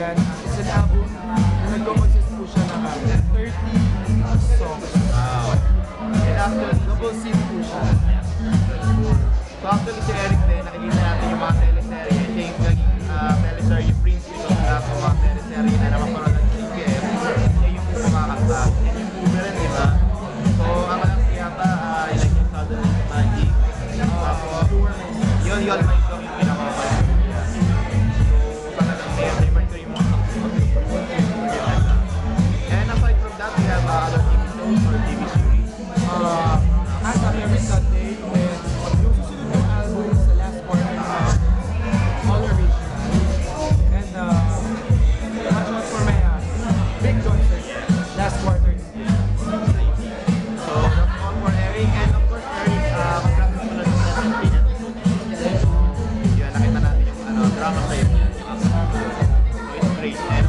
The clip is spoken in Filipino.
yan, it's an album na nag-consist po siya ng 30 songs. Wow. And actually, double seat po siya. So actually si Eric din, nakikita natin yung mga teleserye, siya yung naging teleserye princess of lahat ng mga teleserye na napapanood ng CBM. Siya yung kumakanta. And yung movie rin, di ba? So ang alam ko yata, like yung Southern Magic. Yun, may song yung pinakapanood. So talagang may Mercury yung mga songs. And aside from that, we have other TV shows or TV series. As of every Sunday, with yung susunod yung album sa last quarter all original. And watch out for my big concert last quarter. So that's all for Eric. And of course, Eric, congrats mo na sa 17 episode. So yun, nakita natin yung drama sa'yo. So it's great.